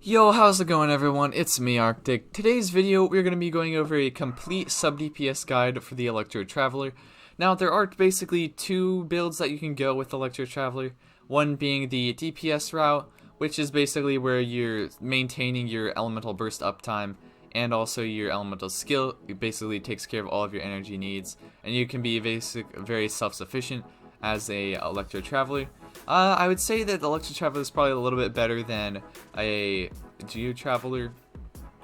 Yo, how's it going everyone? It's me, Arctic. Today's video, we're going to be going over a complete sub-DPS guide for the Electro Traveler. Now, there are basically two builds that you can go with Electro Traveler. One being the DPS route, which is basically where you're maintaining your elemental burst uptime and also your elemental skill. It basically takes care of all of your energy needs, and you can be very self-sufficient as a Electro Traveler. I would say that the Electro Traveler is probably a little bit better than a Geo Traveler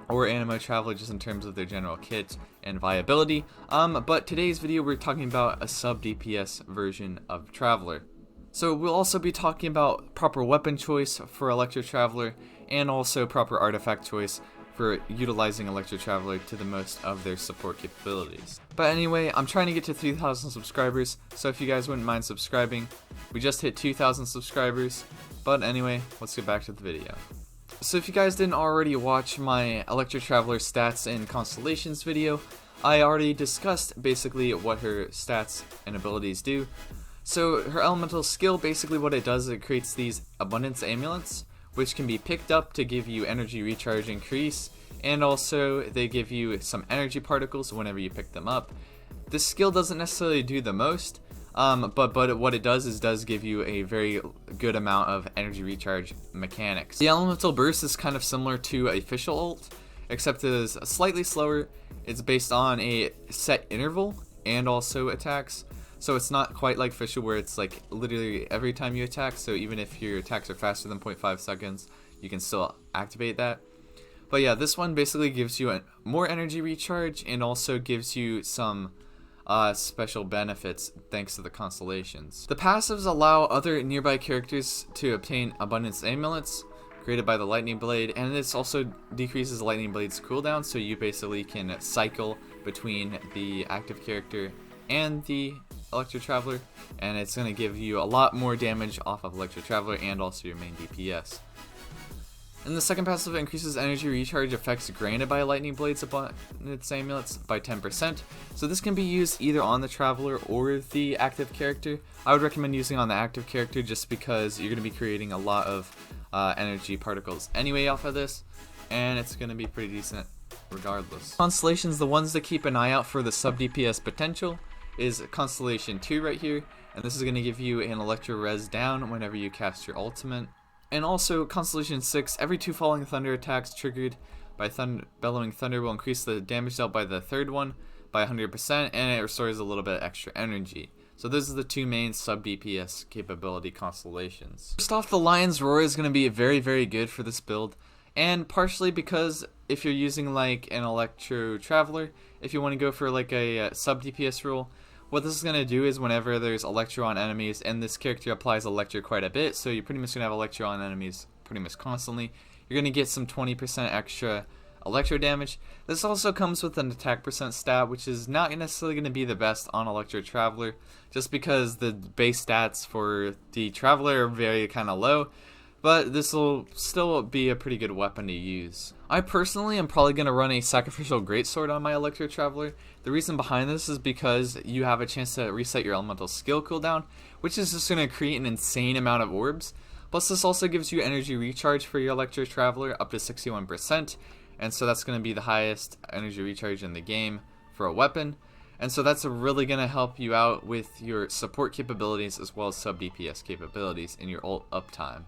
or Animo Traveler just in terms of their general kit and viability. But today's video we're talking about a sub DPS version of Traveler. So we'll also be talking about proper weapon choice for Electro Traveler and also proper artifact choice for utilizing Electro Traveler to the most of their support capabilities. But anyway, I'm trying to get to 3,000 subscribers, so if you guys wouldn't mind subscribing. We just hit 2,000 subscribers, but anyway, let's get back to the video. So if you guys didn't already watch my Electro Traveler stats and constellations video, I already discussed basically what her stats and abilities do. So her elemental skill, basically what it does is it creates these abundance amulets, which can be picked up to give you energy recharge increase, and also they give you some energy particles whenever you pick them up. This skill doesn't necessarily do the most, but what it does give you a very good amount of energy recharge mechanics. The elemental burst is kind of similar to a Fischl ult, except it is slightly slower. It's based on a set interval and also attacks. So it's not quite like Fischl where it's like literally every time you attack, so even if your attacks are faster than 0.5 seconds, you can still activate that. But yeah, this one basically gives you more energy recharge and also gives you some special benefits thanks to the constellations. The passives allow other nearby characters to obtain abundance amulets created by the Lightning Blade, and this also decreases Lightning Blade's cooldown, so you basically can cycle between the active character and the Electro Traveler, and it's going to give you a lot more damage off of Electro Traveler and also your main DPS. And the second passive increases energy recharge effects granted by Lightning Blade's abundance amulets by 10%. So this can be used either on the Traveler or the active character. I would recommend using on the active character just because you're going to be creating a lot of energy particles anyway off of this, and it's going to be pretty decent regardless. Constellations, the ones to keep an eye out for the sub DPS potential is Constellation 2 right here, and this is going to give you an Electro Res down whenever you cast your ultimate. And also Constellation 6, every 2 falling thunder attacks triggered by bellowing thunder will increase the damage dealt by the third one by 100%, and it restores a little bit extra energy. So those are the two main sub DPS capability constellations. First off, the Lion's Roar is going to be very good for this build, and partially because if you're using like an Electro Traveler, if you want to go for like a sub DPS rule, what this is going to do is whenever there's Electro on enemies, and this character applies Electro quite a bit, so you're pretty much going to have Electro on enemies pretty much constantly, you're going to get some 20% extra Electro damage. This also comes with an attack percent stat, which is not necessarily going to be the best on Electro Traveler, just because the base stats for the Traveler are very kind of low, but this will still be a pretty good weapon to use. I personally am probably going to run a Sacrificial Greatsword on my Electro Traveler. The reason behind this is because you have a chance to reset your elemental skill cooldown, which is just going to create an insane amount of orbs. Plus this also gives you energy recharge for your Electro Traveler up to 61%, and so that's going to be the highest energy recharge in the game for a weapon. And so that's really going to help you out with your support capabilities as well as sub DPS capabilities in your ult uptime.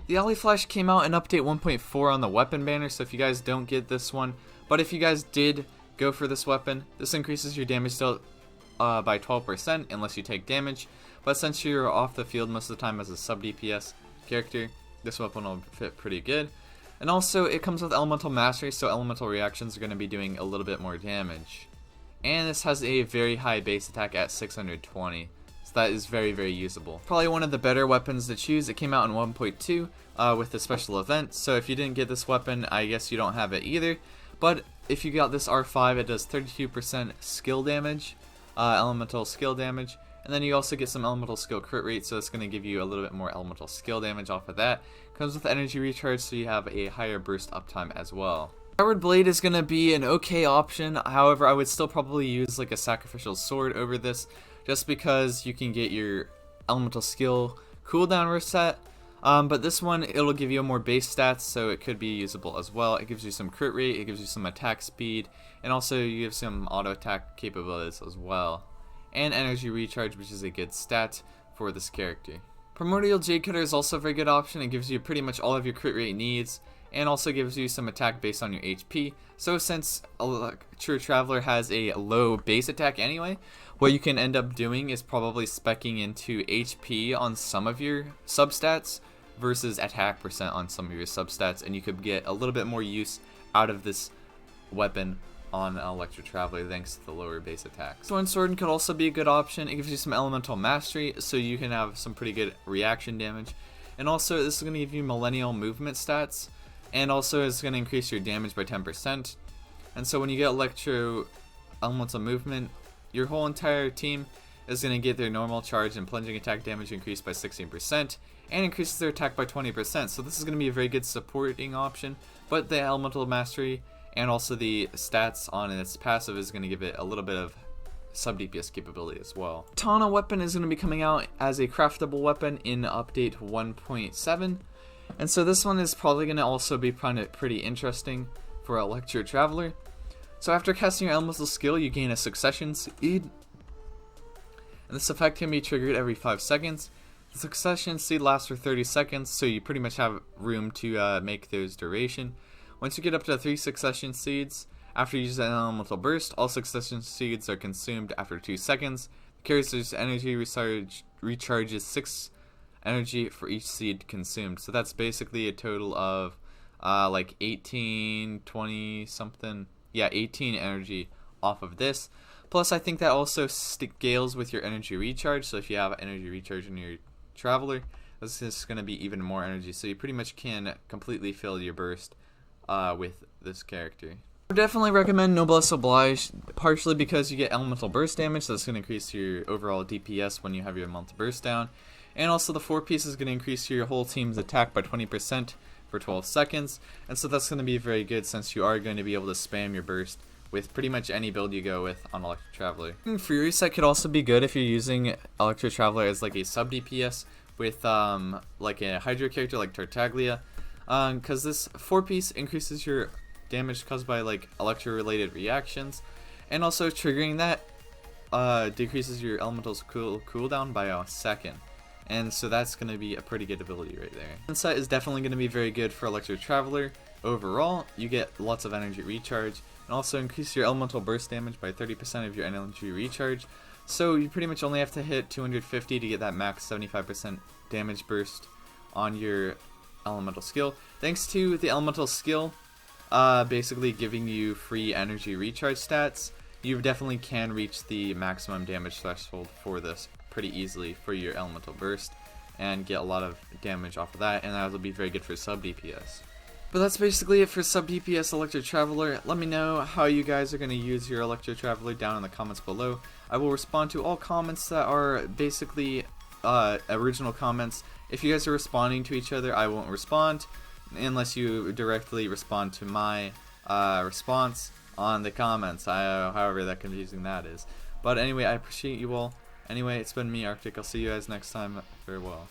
The Alley Flash came out in update 1.4 on the weapon banner, so if you guys don't get this one, but if you guys did go for this weapon, this increases your damage dealt by 12% unless you take damage, but since you're off the field most of the time as a sub DPS character, this weapon will fit pretty good. And also it comes with Elemental Mastery, so elemental reactions are going to be doing a little bit more damage. And this has a very high base attack at 620. So that is very usable. Probably one of the better weapons to choose. It came out in 1.2 with the special event, so if you didn't get this weapon, I guess you don't have it either. But if you got this R5, it does 32% skill damage, elemental skill damage, and then you also get some elemental skill crit rate, so it's going to give you a little bit more elemental skill damage off of that. Comes with energy recharge, so you have a higher burst uptime as well. Skyward Blade is going to be an okay option, however I would still probably use like a Sacrificial Sword over this, just because you can get your elemental skill cooldown reset, But this one, it'll give you more base stats, so it could be usable as well. It gives you some crit rate, it gives you some attack speed, and also you have some auto attack capabilities as well. And energy recharge, which is a good stat for this character. Primordial Jade Cutter is also a very good option. It gives you pretty much all of your crit rate needs, and also gives you some attack based on your HP. So since Electro Traveler has a low base attack anyway, what you can end up doing is probably speccing into HP on some of your substats versus attack percent on some of your substats, and you could get a little bit more use out of this weapon on Electro Traveler thanks to the lower base attack. Thorn Sword could also be a good option. It gives you some elemental mastery, so you can have some pretty good reaction damage. And also this is going to give you millennial movement stats, and also it's going to increase your damage by 10%. And so when you get Electro elemental movement, your whole entire team is going to get their normal charge and plunging attack damage increased by 16%, and increases their attack by 20%. So this is going to be a very good supporting option, but the elemental mastery and also the stats on its passive is going to give it a little bit of sub DPS capability as well. Katana weapon is going to be coming out as a craftable weapon in update 1.7, and so this one is probably going to also be pretty interesting for Electro Traveler. So after casting your elemental skill, you gain a succession seed, and this effect can be triggered every 5 seconds. The succession seed lasts for 30 seconds, so you pretty much have room to make those duration. Once you get up to 3 succession seeds, after you use an elemental burst, all succession seeds are consumed after 2 seconds. The character's energy recharges 6 energy for each seed consumed. So that's basically a total of like 18, 20 something. Yeah, 18 energy off of this. Plus, I think that also scales with your energy recharge. So if you have energy recharge in your Traveler, this is going to be even more energy. So you pretty much can completely fill your burst with this character. I would definitely recommend Noblesse Oblige, partially because you get elemental burst damage, so that's going to increase your overall DPS when you have your elemental burst down. And also the 4-piece is going to increase your whole team's attack by 20% for 12 seconds. And so that's going to be very good since you are going to be able to spam your burst with pretty much any build you go with on Electro Traveler. Fury Set could also be good if you're using Electro Traveler as like a sub DPS with like a Hydra character like Tartaglia, because this 4-piece increases your damage caused by like Electro related reactions, and also triggering that decreases your elemental's cooldown by a second. And so that's going to be a pretty good ability right there. Insight is definitely going to be very good for Electro Traveler. Overall, you get lots of energy recharge, and also increase your elemental burst damage by 30% of your energy recharge. So you pretty much only have to hit 250 to get that max 75% damage burst on your elemental skill. Thanks to the elemental skill basically giving you free energy recharge stats, you definitely can reach the maximum damage threshold for this pretty easily for your elemental burst and get a lot of damage off of that, and that will be very good for sub DPS. But that's basically it for sub DPS Electro Traveler. Let me know how you guys are going to use your Electro Traveler down in the comments below. I will respond to all comments that are basically original comments. If you guys are responding to each other, I won't respond unless you directly respond to my response on the comments, however that confusing that is. But anyway, I appreciate you all. Anyway, it's been me, Arctic. I'll see you guys next time. Farewell.